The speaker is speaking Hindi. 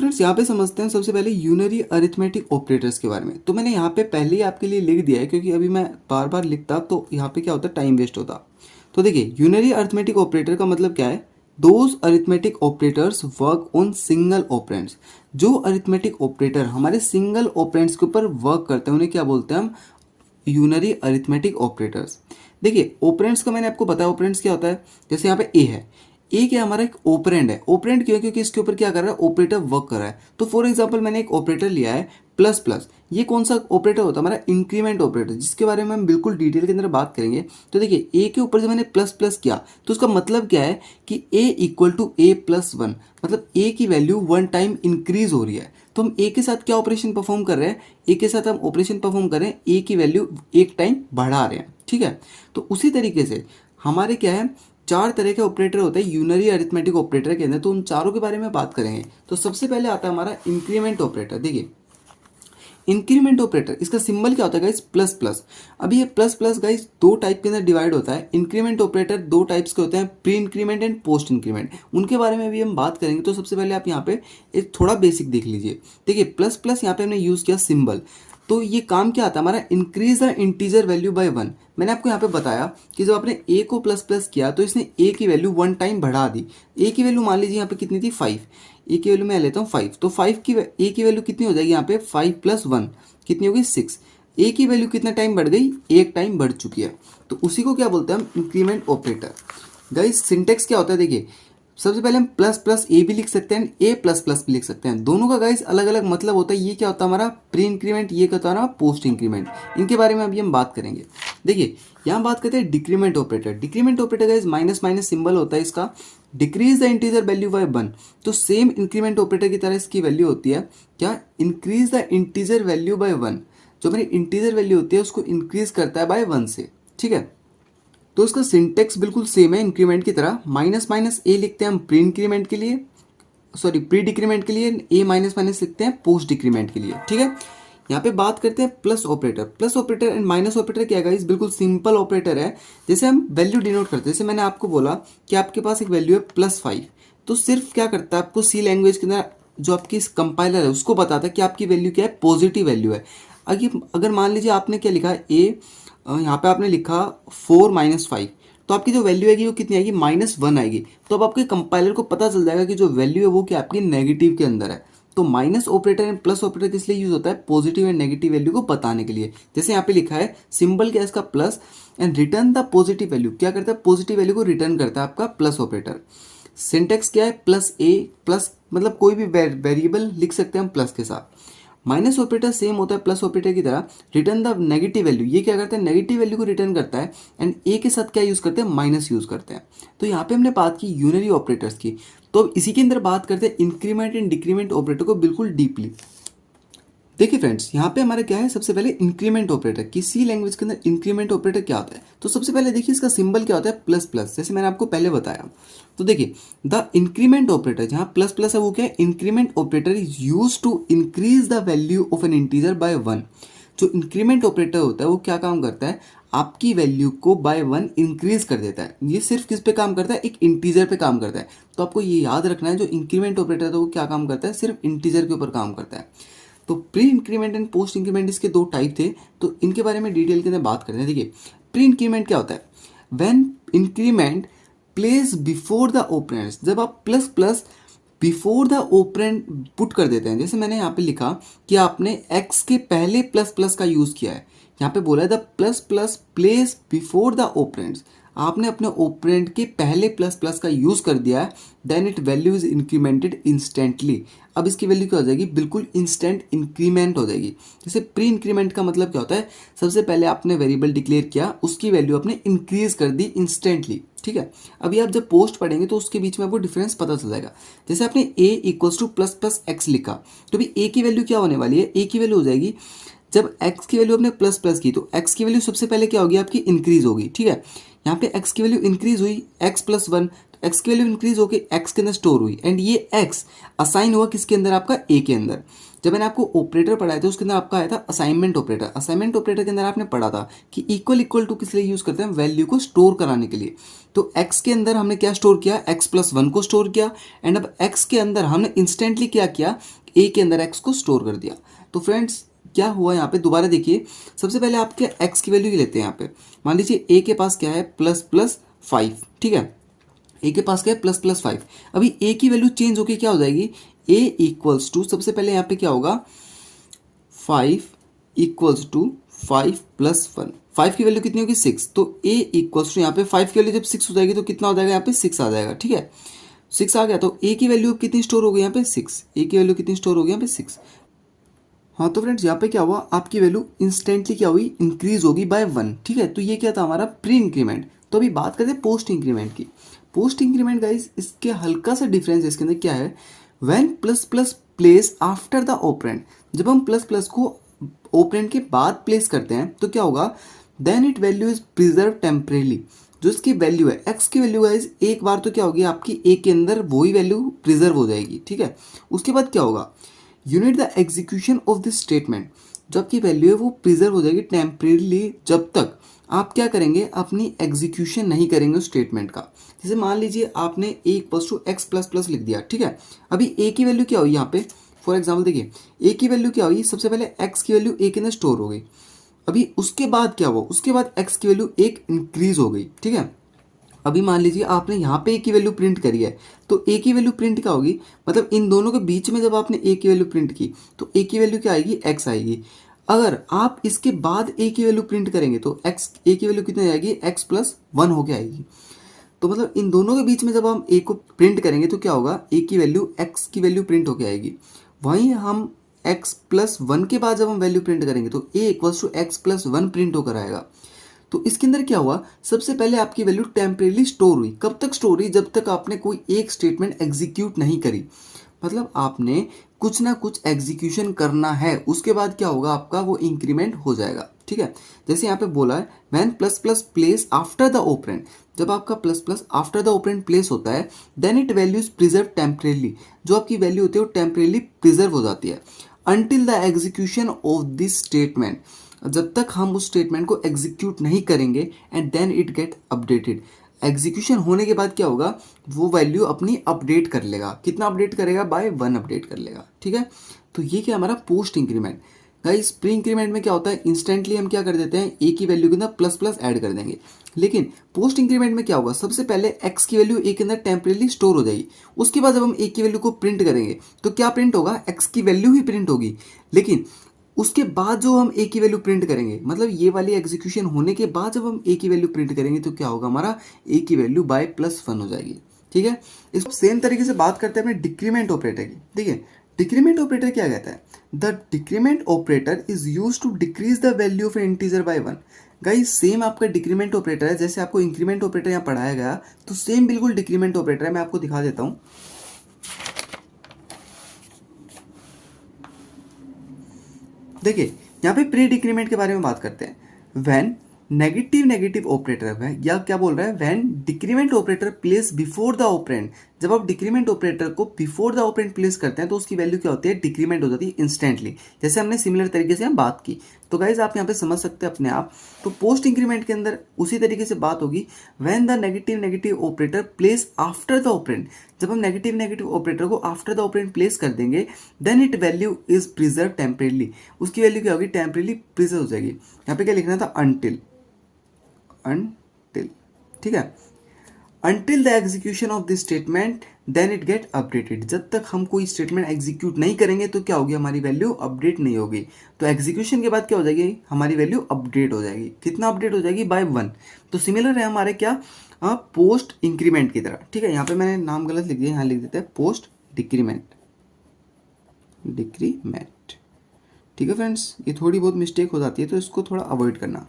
फ्रेंड्स यहाँ पे समझते हैं सबसे पहले यूनरी अरिथमेटिक ऑपरेटर्स के बारे में। तो मैंने यहाँ पे पहले ही आपके लिए लिख दिया है, क्योंकि अभी मैं बार बार लिखता तो यहाँ पे क्या होता, टाइम वेस्ट होता। तो देखिए, यूनरी अरिथमेटिक ऑपरेटर का मतलब क्या है, those arithmetic operators work on single operands. जो अरिथमेटिक ऑपरेटर हमारे सिंगल ऑपरेंड्स के ऊपर वर्क करते हैं उन्हें क्या बोलते हैं हम, यूनरी अरिथमेटिक ऑपरेटर्स। देखिए, ऑपरेंड्स का मैंने आपको बताया, ऑपरेंड्स क्या होता है, जैसे यहाँ पे ए है, ए क्या हमारा एक ऑपरेंड है। ऑपरेंड क्यों है, क्योंकि इसके ऊपर क्या कर रहा है, ऑपरेटर वर्क कर रहा है। तो फॉर एग्जांपल मैंने एक ऑपरेटर लिया है प्लस प्लस, ये कौन सा ऑपरेटर होता है, हमारा इंक्रीमेंट ऑपरेटर, जिसके बारे में हम बिल्कुल डिटेल के अंदर बात करेंगे। तो देखिए, ए के ऊपर जब मैंने प्लस प्लस किया तो उसका मतलब क्या है कि A equal to A plus one, मतलब ए की वैल्यू वन टाइम इंक्रीज हो रही है। तो हम ए के साथ क्या ऑपरेशन परफॉर्म कर रहे हैं, ए के साथ हम ऑपरेशन परफॉर्म कर रहे हैं, ए की वैल्यू एक टाइम बढ़ा रहे हैं, ठीक है। तो उसी तरीके से हमारे क्या है, चार तरह के ऑपरेटर होते हैं यूनरी अरिथमेटिक ऑपरेटर के अंदर। तो उन चारों के बारे में बात करेंगे। तो सबसे पहले आता है हमारा इंक्रीमेंट ऑपरेटर। देखिए, इंक्रीमेंट ऑपरेटर, इसका सिंबल क्या होता है गाइस, प्लस प्लस। अभी ये प्लस प्लस गाइस दो टाइप के अंदर डिवाइड होता है। इंक्रीमेंट ऑपरेटर दो टाइप्स के होते हैं, pre increment and post increment. उनके बारे में भी हम बात करेंगे। तो सबसे पहले आप यहाँ पे एक थोड़ा बेसिक देख लीजिए। देखिए, प्लस प्लस यहाँ पे हमने यूज़ किया सिंबल, तो ये काम क्या आता है हमारा, increase the integer value by one. मैंने आपको यहाँ पे बताया कि जब आपने ए को प्लस प्लस किया तो इसने ए की वैल्यू वन टाइम बढ़ा दी। ए की वैल्यू मान लीजिए यहाँ पे कितनी थी, 5। ए की वैल्यू मैं लेता हूँ 5, तो 5 की ए की वैल्यू कितनी हो जाएगी यहाँ पे, 5 प्लस 1 कितनी होगी, 6। ए की वैल्यू कितना टाइम बढ़ गई, एक टाइम बढ़ चुकी है। तो उसी को क्या बोलते हैं हम, इंक्रीमेंट ऑपरेटर। गाइस सिंटेक्स क्या होता है, देखिए सबसे पहले हम प्लस प्लस ए भी लिख सकते हैं, ए प्लस प्लस भी लिख सकते हैं। दोनों का गाइस अलग अलग मतलब होता है। ये क्या होता है हमारा प्री इंक्रीमेंट, ये क्या होता है हमारा पोस्ट इंक्रीमेंट। इनके बारे में अभी हम बात करेंगे। देखिए, यहाँ बात करते हैं decrement operator. Decrement operator guys minus minus symbol होता है इसका, decrease the integer value by 1। तो सेम इंक्रीमेंट ऑपरेटर की तरह इसकी वैल्यू होती है क्या, increase the integer value by 1। जो मेरी इंटीजर वैल्यू होती है उसको इंक्रीज करता है बाय 1 से, ठीक है। तो इसका सिंटेक्स बिल्कुल सेम है इंक्रीमेंट की तरह। माइनस माइनस ए लिखते हैं हम प्री इंक्रीमेंट के लिए, सॉरी प्री डिक्रीमेंट के लिए, ए माइनस माइनस लिखते हैं पोस्ट डिक्रीमेंट के लिए, ठीक है। यहाँ पे बात करते हैं plus operator. Plus operator and minus operator क्या है गाइस, बिल्कुल सिंपल ऑपरेटर है। जैसे हम वैल्यू डिनोट करते हैं, जैसे मैंने आपको बोला कि आपके पास एक वैल्यू है +5, तो सिर्फ क्या करता है, आपको सी लैंग्वेज के अंदर जो आपकी कंपाइलर है उसको बताता है कि आपकी वैल्यू क्या है, पॉजिटिव वैल्यू है। अगर मान लीजिए आपने क्या लिखा है, ए यहाँ पे आपने लिखा 4 - 5, तो आपकी जो वैल्यू आएगी वो कितनी आएगी, -1 आएगी। तो अब आपके कंपाइलर को पता चल जाएगा कि जो वैल्यू है वो क्या आपकी नेगेटिव के अंदर है। तो minus operator and plus operator किस लिए यूज होता है, पॉजिटिव एंड नेगेटिव वैल्यू को बताने के लिए। जैसे यहाँ पे लिखा है सिंबल क्या है इसका, plus, and return the positive value, क्या करता है, पॉजिटिव वैल्यू को रिटर्न करता है आपका प्लस ऑपरेटर। सिंटेक्स क्या है, प्लस ए प्लस, मतलब कोई भी वेरिएबल लिख सकते हैं हम प्लस के साथ। माइनस ऑपरेटर सेम होता है प्लस ऑपरेटर की तरह, रिटर्न द नेगेटिव वैल्यू, ये क्या करता है, नेगेटिव वैल्यू को रिटर्न करता है। एंड ए के साथ क्या यूज करते हैं, माइनस यूज करते हैं। तो यहाँ पे हमने बात की यूनरी ऑपरेटर्स की। तो अब इसी के अंदर बात करते हैं इंक्रीमेंट एंड डिक्रीमेंट ऑपरेटर को बिल्कुल डीपली। देखिए फ्रेंड्स, यहाँ पे हमारा क्या है, सबसे पहले इंक्रीमेंट ऑपरेटर, किसी लैंग्वेज के अंदर इंक्रीमेंट ऑपरेटर क्या होता है। तो सबसे पहले देखिए इसका सिंबल क्या होता है, प्लस प्लस, जैसे मैंने आपको पहले बताया। तो देखिए, द इंक्रीमेंट ऑपरेटर, जहाँ प्लस प्लस है वो क्या है, increment operator is use to increase the value of an integer by 1। जो इंक्रीमेंट ऑपरेटर होता है वो क्या काम करता है, आपकी वैल्यू को बाय 1 इंक्रीज कर देता है। ये सिर्फ किस पे काम करता है, एक इंटीजर पे काम करता है। तो आपको ये याद रखना है, जो इंक्रीमेंट ऑपरेटर है वो क्या काम करता है, सिर्फ इंटीजर के ऊपर काम करता है। तो pre increment and post increment इसके दो टाइप थे, तो इनके बारे में डिटेल के अंदर बात करते हैं। देखिए, प्री इंक्रीमेंट क्या होता है, when increment place before the operands, जब आप plus plus before the operand put कर देते हैं। जैसे मैंने यहाँ पे लिखा कि आपने x के पहले प्लस प्लस का यूज किया है, यहाँ पे बोला है the plus plus place before the operands, आपने अपने ऑपरेंड के पहले प्लस प्लस का यूज कर दिया है, then it value is incremented instantly. अब इसकी वैल्यू क्या हो जाएगी, बिल्कुल इंस्टेंट इंक्रीमेंट हो जाएगी। जैसे प्री इंक्रीमेंट का मतलब क्या होता है, सबसे पहले आपने वेरिएबल डिक्लेयर किया, उसकी वैल्यू आपने इंक्रीज कर दी इंस्टेंटली, ठीक है। अभी आप जब पोस्ट पढ़ेंगे तो उसके बीच में आपको डिफरेंस पता चल जाएगा। जैसे आपने a equals two plus plus x लिखा, तो अभी a की वैल्यू क्या होने वाली है, a की वैल्यू हो जाएगी, जब x की वैल्यू आपने प्लस प्लस की तो x की वैल्यू सबसे पहले क्या होगी, आपकी इंक्रीज होगी, ठीक है। यहाँ पे x की वैल्यू इंक्रीज हुई x+1, तो x की वैल्यू इंक्रीज होकर x के अंदर स्टोर हुई एंड ये x असाइन हुआ किसके अंदर, आपका a के अंदर। जब मैंने आपको ऑपरेटर पढ़ाया था उसके अंदर आपका आया था असाइनमेंट ऑपरेटर। असाइनमेंट ऑपरेटर के अंदर आपने पढ़ा था कि इक्वल इक्वल टू किस लिए यूज करते हैं, वैल्यू को स्टोर कराने के लिए। तो x के अंदर हमने क्या स्टोर किया, x+1 को स्टोर किया एंड अब x के अंदर हमने इंस्टेंटली क्या किया, a के अंदर x को स्टोर कर दिया। तो फ्रेंड्स क्या हुआ यहाँ पे, दोबारा देखिए, सबसे पहले आपके x की वैल्यू लेते हैं यहाँ पे। मान लीजिए a के पास क्या है, ++5, ठीक है, a के पास क्या है, ++5। अभी a की वैल्यू चेंज होके क्या हो जाएगी, a इक्वल्स टू, सबसे पहले यहाँ पे क्या होगा, 5 इक्वल्स टू 5+1। 5 की वैल्यू कितनी होगी, 6। तो a इक्वल्स टू यहाँ पे 5 की वैल्यू जब 6 हो जाएगी तो कितना हो जाएगा, यहाँ पे 6 आ जाएगा, ठीक है। 6 आ गया तो a की वैल्यू कितनी स्टोर हो गई यहाँ पे, 6। a की वैल्यू कितनी स्टोर हो गई यहाँ पे, 6। हाँ तो फ्रेंड्स यहाँ पे क्या हुआ, आपकी वैल्यू इंस्टेंटली क्या हुई, इंक्रीज होगी बाय 1, ठीक है। तो ये क्या था हमारा प्री इंक्रीमेंट। तो अभी बात करते हैं पोस्ट इंक्रीमेंट की। पोस्ट इंक्रीमेंट गाइस, इसके हल्का सा डिफरेंस इसके अंदर क्या है, when plus plus place after the operand, जब हम प्लस प्लस को ऑपरेंड के बाद प्लेस करते हैं तो क्या होगा, then it value is preserve temporarily. जो इसकी वैल्यू है, एक्स की वैल्यू गाइस, एक बार तो क्या होगी आपकी ए के अंदर वही वैल्यू प्रिजर्व हो जाएगी, ठीक है। उसके बाद क्या होगा, unit the execution of this statement, जो आपकी वैल्यू है वो प्रिजर्व हो जाएगी टेम्परेली, जब तक आप क्या करेंगे, अपनी एग्जीक्यूशन नहीं करेंगे उस स्टेटमेंट का। जैसे मान लीजिए आपने a इक्वल्स टू x++ लिख दिया, ठीक है। अभी a की वैल्यू क्या हुई यहाँ पे, फॉर एग्जाम्पल देखिए, a की वैल्यू क्या हुई, सबसे पहले x की वैल्यू a के अंदर स्टोर हो गई। अभी उसके बाद क्या हुआ, उसके बाद x की वैल्यू एक इंक्रीज हो गई, ठीक है। अभी मान लीजिए आपने यहाँ पे a की वैल्यू प्रिंट करी है, तो a की वैल्यू प्रिंट क्या होगी, मतलब इन दोनों के बीच में जब आपने a की वैल्यू प्रिंट की तो a की वैल्यू क्या आएगी, x आएगी। अगर आप इसके बाद a की वैल्यू प्रिंट करेंगे तो x a की वैल्यू कितनी आएगी, x+1 होके आएगी। तो मतलब इन दोनों के बीच में जब हम a को प्रिंट करेंगे तो क्या होगा, a की वैल्यू x की वैल्यू प्रिंट होके आएगी। वहीं हम x+1 के बाद जब हम वैल्यू प्रिंट करेंगे तो a equals to x+1 print होकर आएगा। तो इसके अंदर क्या हुआ, सबसे पहले आपकी वैल्यू टेम्परेली स्टोर हुई। कब तक स्टोर हुई, जब तक आपने कोई एक स्टेटमेंट एग्जीक्यूट नहीं करी, मतलब आपने कुछ ना कुछ एग्जीक्यूशन करना है, उसके बाद क्या होगा, आपका वो इंक्रीमेंट हो जाएगा, ठीक है। जैसे यहाँ पे बोला है when plus plus place after the operand, जब आपका plus plus after the operand place होता है then it value is preserve temporarily, जो आपकी वैल्यू होती है वो टेम्परेली प्रिजर्व हो जाती है until the execution of this statement, जब तक हम उस स्टेटमेंट को एग्जीक्यूट नहीं करेंगे and then it get updated. Execution होने के बाद क्या होगा, वो वैल्यू अपनी अपडेट कर लेगा। कितना अपडेट करेगा, बाय 1 अपडेट कर लेगा, ठीक है। तो ये क्या हमारा post increment. Guys pre increment में क्या होता है, इंस्टेंटली हम क्या कर देते हैं, ए की वैल्यू के अंदर प्लस प्लस ऐड कर देंगे। लेकिन पोस्ट इंक्रीमेंट में क्या होगा, सबसे पहले एक्स की वैल्यू ए के अंदर टेम्परेली स्टोर हो जाएगी। उसके बाद जब हम ए की वैल्यू को प्रिंट करेंगे तो क्या प्रिंट होगा, एक्स की वैल्यू ही प्रिंट होगी। लेकिन उसके बाद जो हम ए की वैल्यू प्रिंट करेंगे, मतलब ये वाली एग्जीक्यूशन होने के बाद जब हम ए की वैल्यू प्रिंट करेंगे तो क्या होगा, हमारा ए की वैल्यू बाय +1 हो जाएगी, ठीक है। इसको सेम तरीके से बात करते हैं अपने डिक्रीमेंट ऑपरेटर की। ठीक है, डिक्रीमेंट ऑपरेटर क्या कहता है, the decrement operator is use to decrease the value of integer by 1। Guys same आपका डिक्रीमेंट ऑपरेटर है, जैसे आपको इंक्रीमेंट ऑपरेटर यहाँ पढ़ाया गया तो सेम बिल्कुल डिक्रीमेंट ऑपरेटर है। मैं आपको दिखा देता हूँ। देखिए यहाँ पे प्री डिक्रीमेंट के बारे में बात करते हैं। व्हेन नेगेटिव नेगेटिव ऑपरेटर है, या क्या बोल रहा है, when decrement operator place before the operand, जब आप डिक्रीमेंट ऑपरेटर को बिफोर द ऑपरेंड प्लेस करते हैं तो उसकी वैल्यू क्या होती है, डिक्रीमेंट हो जाती है इंस्टेंटली। जैसे हमने सिमिलर तरीके से हम बात की, तो गाइज आप यहाँ पे समझ सकते हैं अपने आप। तो पोस्ट इंक्रीमेंट के अंदर उसी तरीके से बात होगी, when the negative negative operator place after the operand, जब हम नेगेटिव नेगेटिव ऑपरेटर को आफ्टर द ऑपरेंड प्लेस कर देंगे then it value is preserve temporarily, उसकी वैल्यू क्या होगी, टेम्परेली प्रिजर्व हो जाएगी। यहाँ पे क्या लिखना था, अनटिल, अनटिल, ठीक है, until the execution of this statement then it get updated. जब तक हम कोई स्टेटमेंट एग्जीक्यूट नहीं करेंगे तो क्या होगी, हमारी वैल्यू अपडेट नहीं होगी। तो एग्जीक्यूशन के बाद क्या हो जाएगी, हमारी वैल्यू अपडेट हो जाएगी। कितना अपडेट हो जाएगी, बाय 1। तो सिमिलर है हमारे क्या, पोस्ट इंक्रीमेंट की तरह। ठीक है, यहाँ पे मैंने नाम गलत लिख दिया, यहाँ लिख देते हैं पोस्ट डिक्रीमेंट, डिक्रीमेंट। ठीक है फ्रेंड्स, ये थोड़ी बहुत मिस्टेक हो जाती है तो इसको थोड़ा अवॉइड करना।